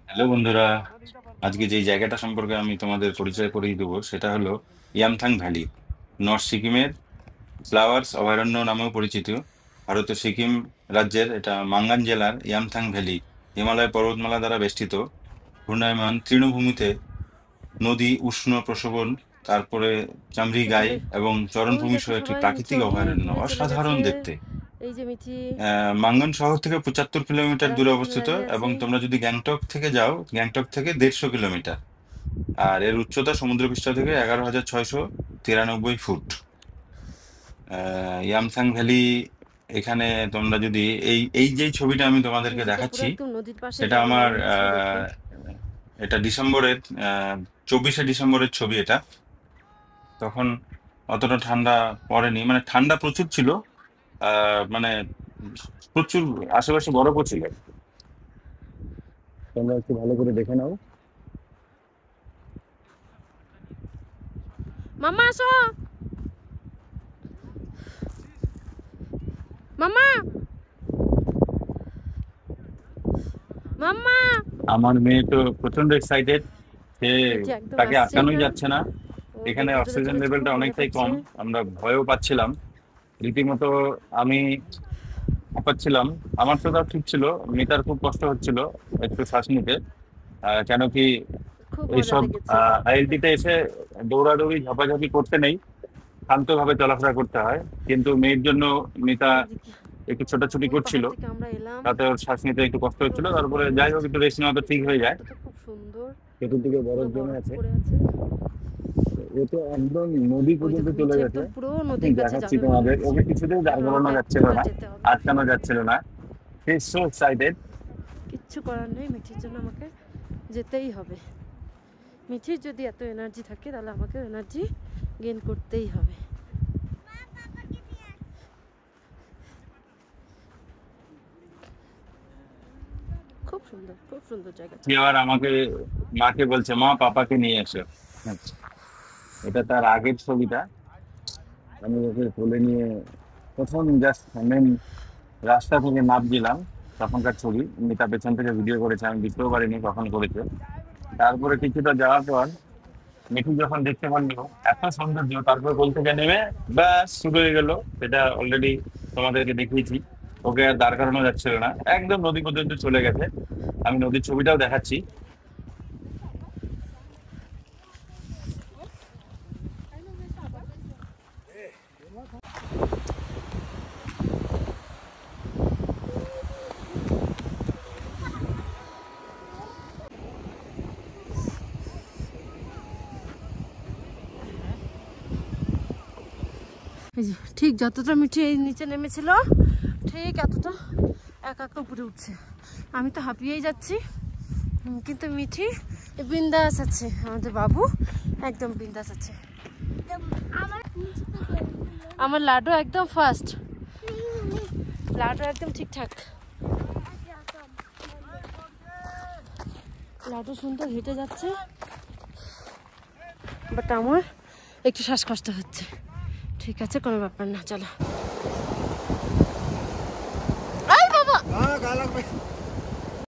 Hello বন্ধুরা, আজকে যে জায়গাটা সম্পর্কে আমি তোমাদের পরিচয় করিয়ে দেবো সেটা হলো ইয়ামথাং ভ্যালি। নর্থ সিকিমের ফ্লাওয়ার্স অভয়ারণ্য নামেও পরিচিত। ভারতের সিকিম রাজ্যের এটা মাঙ্গান জেলার ইয়ামথাং ভ্যালি হিমালয় পর্বতমালা দ্বারা বেষ্টিত ঘূর্ণায়মান তৃণভূমিতে নদী, উষ্ণ প্রশোভন, তারপরে চামড়ি এই যে গাই এবং ওই চরণভূমি দেখো সহ একটি সবাই প্রাকৃতিক ছবি অভয়ারণ্য, তুলে চলে অসাধারণ গেছে। দেখতে। এই যে মিঠি মাঙ্গন শহর থেকে 75 কিলোমিটার দূরে রাস্তাতে অবস্থিত দাঁড়িয়ে এবং আছে। তোমরা যদি গ্যাংটক থেকে যাও, গ্যাংটক থেকে 150 কিলোমিটার। আর এর উচ্চতা সমুদ্রপৃষ্ঠ থেকে 11,693 ফুট। ইয়ামথাং ভ্যালি, এখানে তোমরা যদি এই এই যে ছবিটা আমি তোমাদেরকে যেটা পুরো দেখাচ্ছি, একদম নদীর পাশে সেটা যেমন আমার মনে হচ্ছে দেখে। এটা ডিসেম্বরের 24শে ডিসেম্বরের ছবি এটা। তখন অতটা ঠান্ডা পড়েনি, মানে ঠান্ডা প্রচুর ছিল, মানে প্রচুর আশেপাশে বরফও ছিল। তোমরা একটু ভালো করে দেখে নাও। মামা আসো, মামা মাম্মা। আমার মেয়ে তো প্রচন্ড এক্সাইটেড, সে মিঠি একদম তাকে আসছে আটকানোই এখান। যাচ্ছে না। ও এখানে দেখো জোরে অক্সিজেন জোরে খুব লেভেলটা মজা অনেকটাই পাচ্ছে। কম, আমরা ভয়ও পাচ্ছিলাম রীতিমতো। আমি হাঁপাচ্ছিলাম, আমার তো তাও ঠিক ছিল, মিতার খুব কষ্ট হচ্ছিল একটু শ্বাস নিতে। কেন কি খুব মজা এইসব লেগেছে। আইএলটিতে এসে দৌড়াদৌড়ি ঝাপাঝাপি করতে নেই, শান্তভাবে চলাফেরা করতে হয়। কিন্তু মেয়ের জন্য মিতা এই যে কি একটু ছোটাছুটি ওই করছিল, পাহাড় থেকে আমরা এলাম। তাতে ওর শ্বাস নিতে একটু কষ্ট পুরো হচ্ছিল। তারপরে বরফে যাই হোক, ভেজা। একটু রেস্ট নেওয়া তো ঠিক হয়ে যায়। পাহাড়টা তো খুব সুন্দর, চতুর্দিকে পুরো বরফ জমে বরফ আছে, পড়ে আছে। এ তো একদম নদী ওই পর্যন্ত দেখো চলে মিঠি গেছে। একদম পুরো আমি নদীর কাছে দেখাচ্ছি যাবে মনে তোমাদের, হচ্ছে। ওকে কিছুতেই দাঁড় এখন করানো আমাকে যাচ্ছিল একটুখানি না, যেতে হবে। আটকানো যাচ্ছিল না। He is so excited. কিচ্ছু করার নেই, মিঠির জন্য আমাকে যেতেই হবে। মিঠির যদি এত এনার্জি থাকে তাহলে আমাকে এনার্জি গেইন করতেই হবে। খুব সুন্দর জায়গাটা। সে আবার আমাকে, মাকে বলছে, মা পাপাকে নিয়ে এসো। আচ্ছা, এটা তার আগের ছবিটা। আমি ওকে কোলে নিয়ে প্রথম জাস্ট মেন রাস্তা থেকে নামছিলাম, তখনকার ছবি। মিতা পেছন থেকে ভিডিও করেছে, আমি বুঝতেও পারিনি কখন করেছে। তারপরে কিছুটা যাওয়ার পর মিঠু যখন দেখতে পারলো এত সৌন্দর্য, তারপর কোল থেকে নেমে ব্যাস শুরু হয়ে গেল। সেটা অলরেডি তোমাদেরকে দেখিয়েছি। ওকে আর দাঁড় করানো যাচ্ছিল না, একদম নদী পর্যন্ত চলে গেছে। আমি নদীর ছবিটাও দেখাচ্ছি। এই যে ঠিক যতটা মিঠি এই নিচে নেমেছিল, ঠিক এতটা একা একা উপরে উঠছে। আমি তো হাঁপিয়েই যাচ্ছি, কিন্তু মিঠি বিন্দাস আছে। আমাদের বাবু একদম বিন্দাস আছে। আমার লাডু একদম ফার্স্ট, লাডু একদম ঠিকঠাক। লাডু সুন্দর হেঁটে যাচ্ছে, বাট আমার একটু শ্বাসকষ্ট হচ্ছে। ঠিক আছে, কোনো ব্যাপার না, চলো। এই বাবা।